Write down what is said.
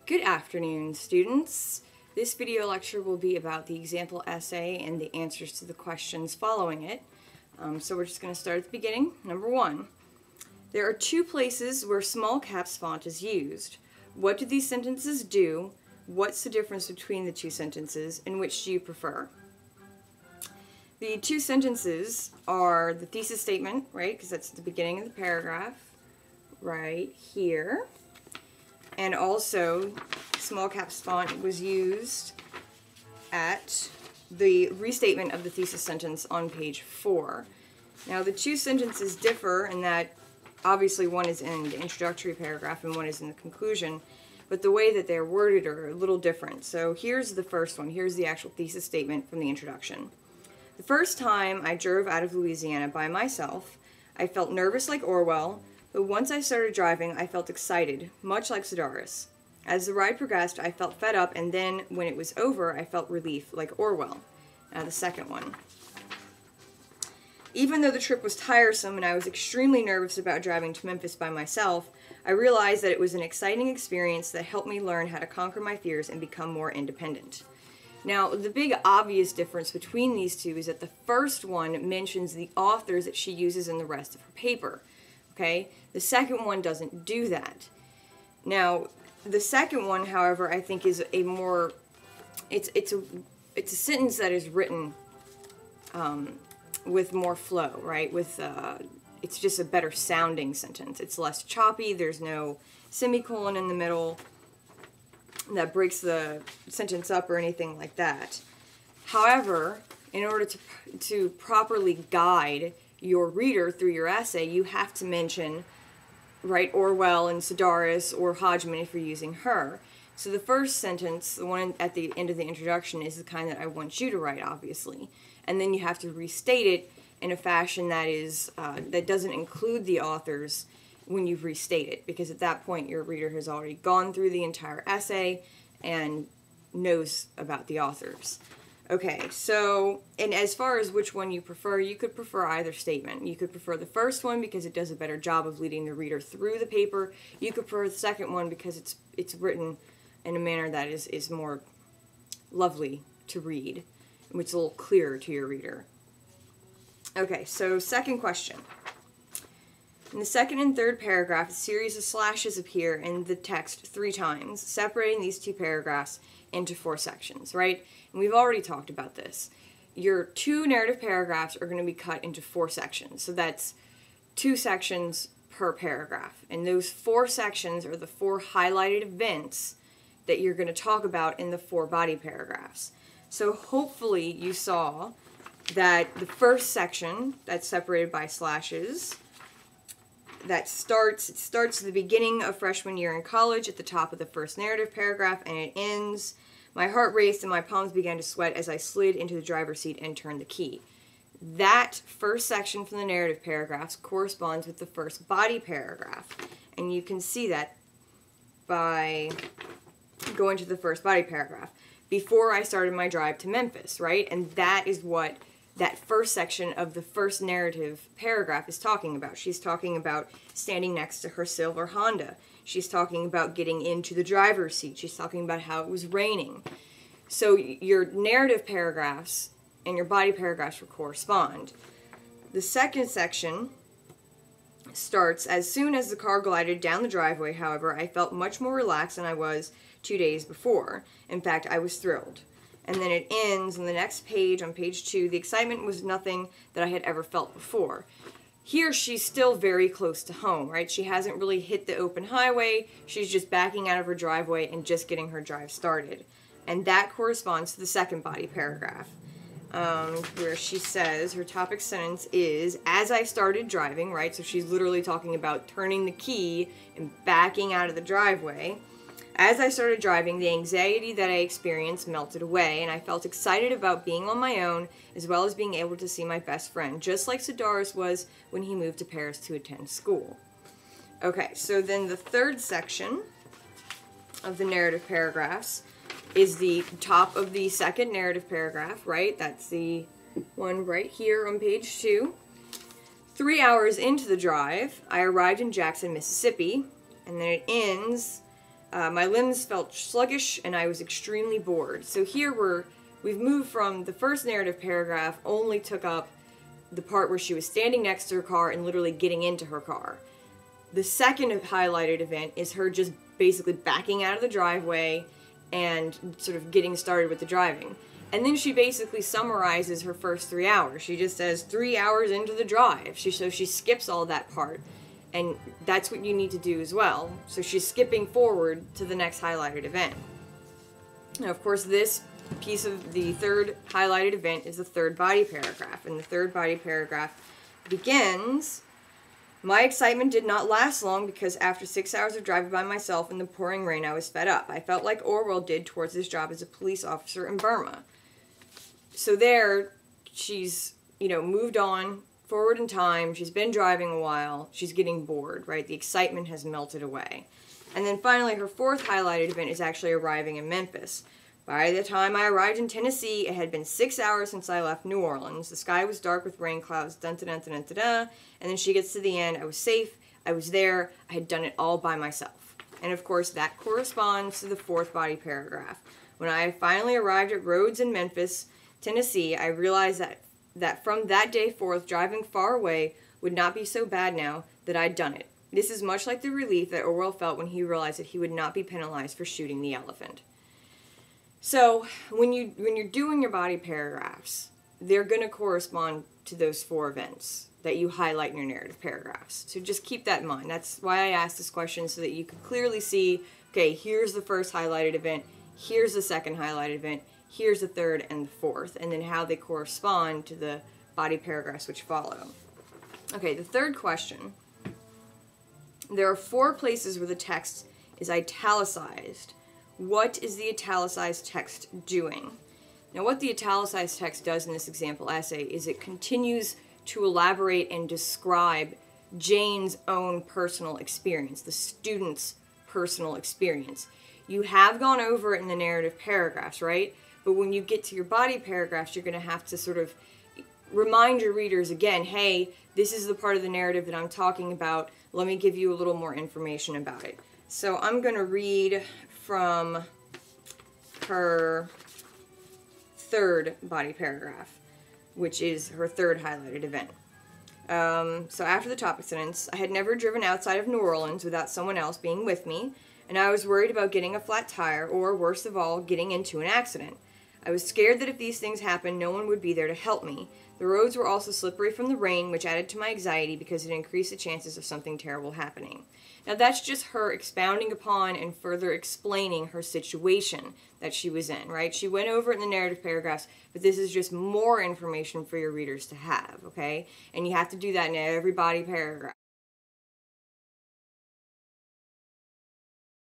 Good afternoon, students. This video lecture will be about the example essay and the answers to the questions following it. So we're just going to start at the beginning. Number 1. There are two places where small caps font is used. What do these sentences do? What's the difference between the two sentences, and which do you prefer? The two sentences are the thesis statement, right, because that's the beginning of the paragraph, right here. And also, small caps font was used at the restatement of the thesis sentence on page 4. Now, the two sentences differ in that obviously one is in the introductory paragraph and one is in the conclusion, but the way that they're worded are a little different. So here's the first one. Here's the actual thesis statement from the introduction. The first time I drove out of Louisiana by myself, I felt nervous like Orwell, but once I started driving, I felt excited, much like Sedaris. As the ride progressed, I felt fed up, and then when it was over, I felt relief, like Orwell. Now the second one. Even though the trip was tiresome and I was extremely nervous about driving to Memphis by myself, I realized that it was an exciting experience that helped me learn how to conquer my fears and become more independent. Now, the big obvious difference between these two is that the first one mentions the authors that she uses in the rest of her paper. Okay? The second one doesn't do that. Now, the second one, however, I think is a more, it's a sentence that is written with more flow, right? It's just a better sounding sentence. It's less choppy. There's no semicolon in the middle that breaks the sentence up or anything like that. However, in order to properly guide your reader through your essay, you have to mention, right, Orwell and Sedaris or Hodgman if you're using her. So the first sentence, the one at the end of the introduction, is the kind that I want you to write, obviously. And then you have to restate it in a fashion that is that doesn't include the authors when you restate it, because at that point your reader has already gone through the entire essay and knows about the authors. Okay, so, and as far as which one you prefer, you could prefer either statement. You could prefer the first one because it does a better job of leading the reader through the paper. You could prefer the second one because it's written in a manner that is more lovely to read, which is a little clearer to your reader. Okay, so second question. In the second and third paragraph, a series of slashes appear in the text 3 times, separating these two paragraphs into 4 sections, right? And we've already talked about this. Your 2 narrative paragraphs are going to be cut into 4 sections, so that's 2 sections per paragraph. And those 4 sections are the 4 highlighted events that you're going to talk about in the 4 body paragraphs. So hopefully you saw that the first section that's separated by slashes, it starts at the beginning of freshman year in college at the top of the first narrative paragraph, and it ends, my heart raced and my palms began to sweat as I slid into the driver's seat and turned the key. That first section from the narrative paragraphs corresponds with the first body paragraph, and you can see that by going to the first body paragraph. Before I started my drive to Memphis, right? And that is what that first section of the first narrative paragraph is talking about. She's talking about standing next to her silver Honda. She's talking about getting into the driver's seat. She's talking about how it was raining. So your narrative paragraphs and your body paragraphs will correspond. The second section starts, as soon as the car glided down the driveway, however, I felt much more relaxed than I was 2 days before. In fact, I was thrilled. And then it ends on the next page, on page 2, the excitement was nothing that I had ever felt before. Here, she's still very close to home, right? She hasn't really hit the open highway. She's just backing out of her driveway and just getting her drive started. And that corresponds to the second body paragraph, where she says, her topic sentence is, as I started driving, right? So she's literally talking about turning the key and backing out of the driveway. As I started driving, the anxiety that I experienced melted away, and I felt excited about being on my own, as well as being able to see my best friend, just like Sedaris was when he moved to Paris to attend school. Okay, so then the third section of the narrative paragraphs is the top of the second narrative paragraph, right? That's the one right here on page 2. 3 hours into the drive, I arrived in Jackson, Mississippi, and then it ends My limbs felt sluggish and I was extremely bored. So here we've moved from the first narrative paragraph only took up the part where she was standing next to her car and literally getting into her car. The second highlighted event is her just basically backing out of the driveway and sort of getting started with the driving. And then she basically summarizes her first 3 hours. She just says 3 hours into the drive. So she skips all that part. And that's what you need to do as well. So she's skipping forward to the next highlighted event. Now, of course, this piece of the third highlighted event is the third body paragraph. And the third body paragraph begins, "My excitement did not last long because after 6 hours of driving by myself in the pouring rain, I was fed up. I felt like Orwell did towards his job as a police officer in Burma." So there, she's, moved on forward in time. She's been driving a while. She's getting bored, right? The excitement has melted away. And then finally, her fourth highlighted event is actually arriving in Memphis. "By the time I arrived in Tennessee, it had been 6 hours since I left New Orleans. The sky was dark with rain clouds, dun-dun-dun-dun-dun-dun." And then she gets to the end. "I was safe. I was there. I had done it all by myself." And of course, that corresponds to the fourth body paragraph. "When I finally arrived at Rhodes in Memphis, Tennessee, I realized that from that day forth, driving far away would not be so bad now that I'd done it. This is much like the relief that Orwell felt when he realized that he would not be penalized for shooting the elephant." So when you're doing your body paragraphs, they're going to correspond to those four events that you highlight in your narrative paragraphs. So just keep that in mind. That's why I asked this question, so that you can clearly see, okay, here's the first highlighted event, here's the second highlighted event, here's the third and the fourth, and then how they correspond to the body paragraphs which follow. Okay, the third question. There are 4 places where the text is italicized. What is the italicized text doing? Now, what the italicized text does in this example essay is it continues to elaborate and describe Jane's own personal experience, the student's personal experience. You have gone over it in the narrative paragraphs, right? But when you get to your body paragraphs, you're going to have to sort of remind your readers again, hey, this is the part of the narrative that I'm talking about. Let me give you a little more information about it. So I'm going to read from her third body paragraph, which is her third highlighted event. So after the top sentence, "I had never driven outside of New Orleans without someone else being with me, and I was worried about getting a flat tire or, worst of all, getting into an accident. I was scared that if these things happened, no one would be there to help me. The roads were also slippery from the rain, which added to my anxiety because it increased the chances of something terrible happening." Now, that's just her expounding upon and further explaining her situation that she was in, right? She went over it in the narrative paragraphs, but this is just more information for your readers to have, okay? And you have to do that in every body paragraph.